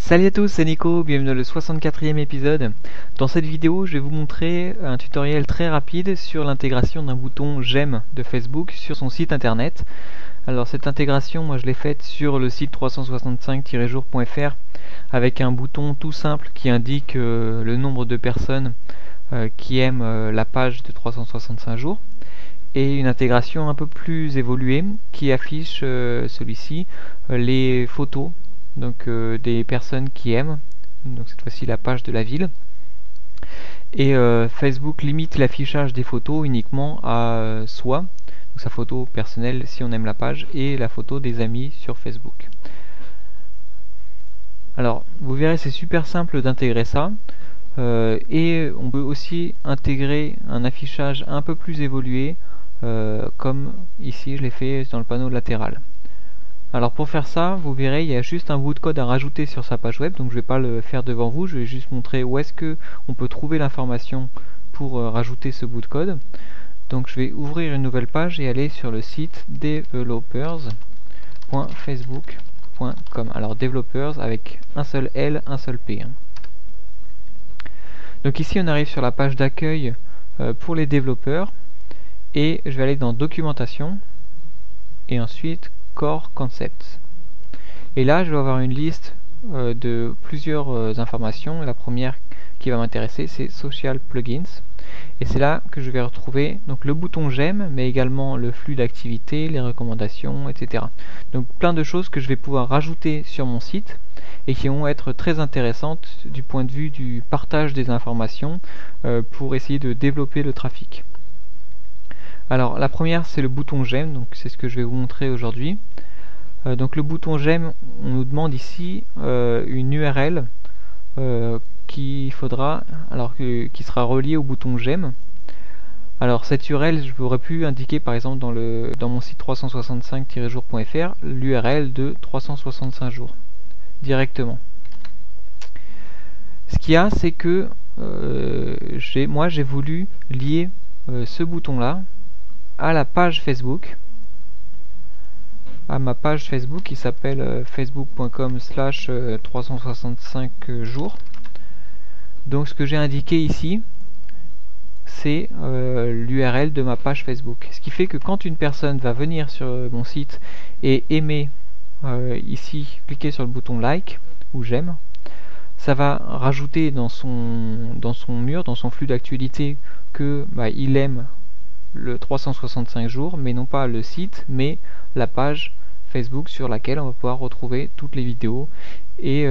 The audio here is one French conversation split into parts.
Salut à tous, c'est Nico, bienvenue dans le 64e épisode. Dans cette vidéo, je vais vous montrer un tutoriel très rapide sur l'intégration d'un bouton j'aime de Facebook sur son site internet. Alors cette intégration, moi je l'ai faite sur le site 365-jour.fr avec un bouton tout simple qui indique le nombre de personnes qui aiment la page de 365 jours et une intégration un peu plus évoluée qui affiche celui-ci les photos donc des personnes qui aiment, donc cette fois-ci la page de la ville. Et Facebook limite l'affichage des photos uniquement à soi, donc sa photo personnelle si on aime la page, et la photo des amis sur Facebook. Alors vous verrez, c'est super simple d'intégrer ça, et on peut aussi intégrer un affichage un peu plus évolué, comme ici je l'ai fait dans le panneau latéral. Alors pour faire ça, vous verrez, il y a juste un bout de code à rajouter sur sa page web, donc je ne vais pas le faire devant vous, je vais juste montrer où est-ce que on peut trouver l'information pour rajouter ce bout de code. Donc je vais ouvrir une nouvelle page et aller sur le site developers.facebook.com. Alors developers avec un seul L, un seul P. Donc ici on arrive sur la page d'accueil pour les développeurs, et je vais aller dans documentation et ensuite Core Concepts. Et là, je vais avoir une liste de plusieurs informations. La première qui va m'intéresser, c'est Social Plugins. Et c'est là que je vais retrouver donc le bouton j'aime, mais également le flux d'activités, les recommandations, etc. Donc plein de choses que je vais pouvoir rajouter sur mon site et qui vont être très intéressantes du point de vue du partage des informations pour essayer de développer le trafic. Alors la première, c'est le bouton j'aime, donc c'est ce que je vais vous montrer aujourd'hui. Donc le bouton j'aime, on nous demande ici une URL qui sera reliée au bouton j'aime. Alors cette URL, je pourrais pu indiquer par exemple dans mon site 365-jour.fr l'URL de 365 jours directement. Ce qu'il y a, c'est que moi j'ai voulu lier ce bouton là à la page Facebook, à ma page Facebook qui s'appelle facebook.com/365 jours. Donc ce que j'ai indiqué ici, c'est l'URL de ma page Facebook. Ce qui fait que quand une personne va venir sur mon site et aimer ici, cliquer sur le bouton like ou j'aime, ça va rajouter dans son mur, dans son flux d'actualité, que il aime le 365 jours, mais non pas le site, mais la page Facebook sur laquelle on va pouvoir retrouver toutes les vidéos et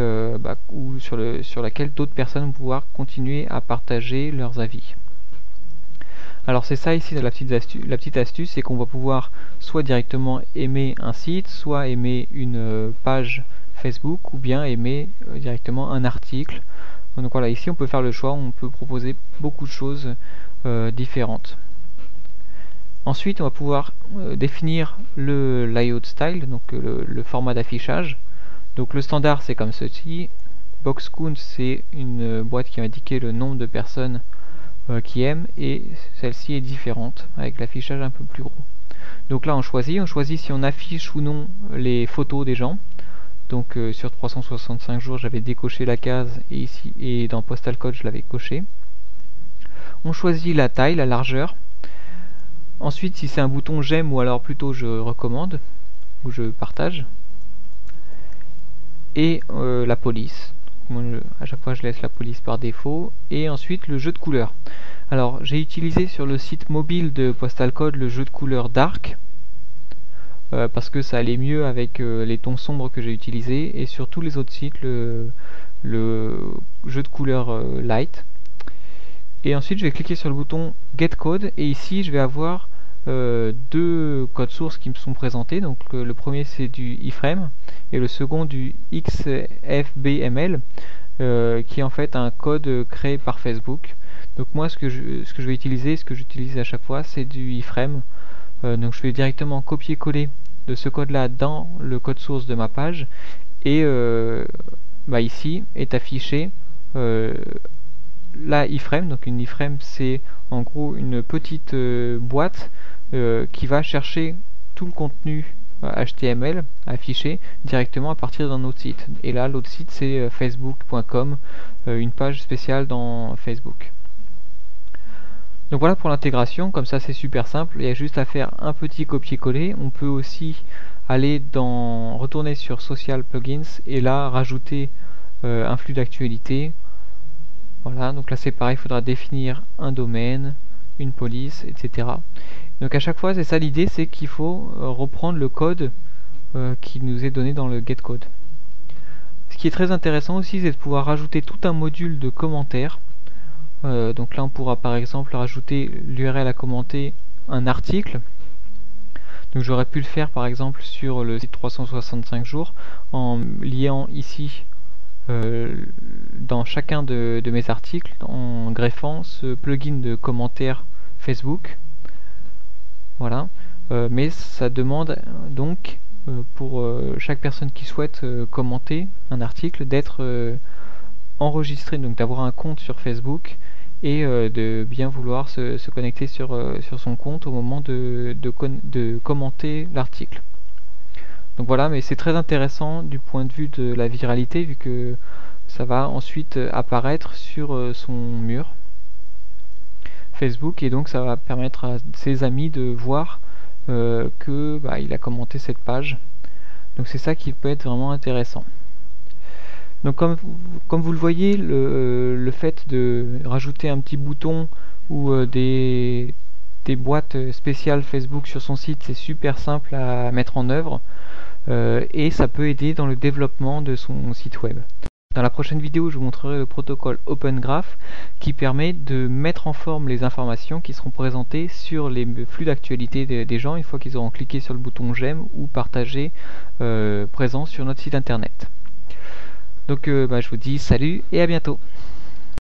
ou sur laquelle d'autres personnes vont pouvoir continuer à partager leurs avis. Alors c'est ça ici la petite astuce, c'est qu'on va pouvoir soit directement aimer un site, soit aimer une page Facebook, ou bien aimer directement un article. Donc voilà, ici on peut faire le choix, on peut proposer beaucoup de choses différentes. Ensuite, on va pouvoir définir le layout style, donc le format d'affichage. Donc le standard, c'est comme ceci. Boxcount, c'est une boîte qui va indiquer le nombre de personnes qui aiment, et celle-ci est différente avec l'affichage un peu plus gros. Donc là, on choisit si on affiche ou non les photos des gens. Donc sur 365 jours, j'avais décoché la case, et ici et dans Postal Code, je l'avais coché. On choisit la taille, la largeur. Ensuite, si c'est un bouton j'aime, ou alors plutôt je recommande, ou je partage. Et la police. Moi, à chaque fois je laisse la police par défaut. Et ensuite le jeu de couleurs. Alors j'ai utilisé sur le site mobile de Postal Code le jeu de couleurs dark, parce que ça allait mieux avec les tons sombres que j'ai utilisés, et sur tous les autres sites le jeu de couleurs light. Et ensuite je vais cliquer sur le bouton Get Code, et ici je vais avoir deux codes sources qui me sont présentés. Donc le premier c'est du iframe et le second du XFBML, qui est en fait un code créé par Facebook. Donc moi ce que je vais utiliser, ce que j'utilise à chaque fois, c'est du iframe. Donc je vais directement copier-coller de ce code là dans le code source de ma page, et ici est affiché la iframe. Donc une iframe, c'est en gros une petite boîte qui va chercher tout le contenu HTML affiché directement à partir d'un autre site. Et là, l'autre site, c'est facebook.com, une page spéciale dans Facebook. Donc voilà pour l'intégration, comme ça c'est super simple, il y a juste à faire un petit copier-coller. On peut aussi aller retourner sur Social Plugins et là rajouter un flux d'actualité. Voilà, donc là c'est pareil, il faudra définir un domaine, une police, etc. Donc à chaque fois, c'est ça l'idée, c'est qu'il faut reprendre le code qui nous est donné dans le getCode. Ce qui est très intéressant aussi, c'est de pouvoir rajouter tout un module de commentaires. Donc là, on pourra par exemple rajouter l'URL à commenter un article. Donc j'aurais pu le faire par exemple sur le site 365 jours en liant ici dans chacun de mes articles, en greffant ce plugin de commentaires Facebook. Voilà, mais ça demande donc pour chaque personne qui souhaite commenter un article d'être enregistré, donc d'avoir un compte sur Facebook et de bien vouloir se connecter sur son compte au moment de commenter l'article. Donc voilà, mais c'est très intéressant du point de vue de la viralité vu que ça va ensuite apparaître sur son mur Facebook et donc ça va permettre à ses amis de voir que il a commenté cette page. Donc c'est ça qui peut être vraiment intéressant. Donc comme vous le voyez, le fait de rajouter un petit bouton ou des boîtes spéciales Facebook sur son site, c'est super simple à mettre en œuvre et ça peut aider dans le développement de son site web. Dans la prochaine vidéo, je vous montrerai le protocole Open Graph qui permet de mettre en forme les informations qui seront présentées sur les flux d'actualité des gens une fois qu'ils auront cliqué sur le bouton j'aime ou partager présent sur notre site internet. Donc je vous dis salut et à bientôt.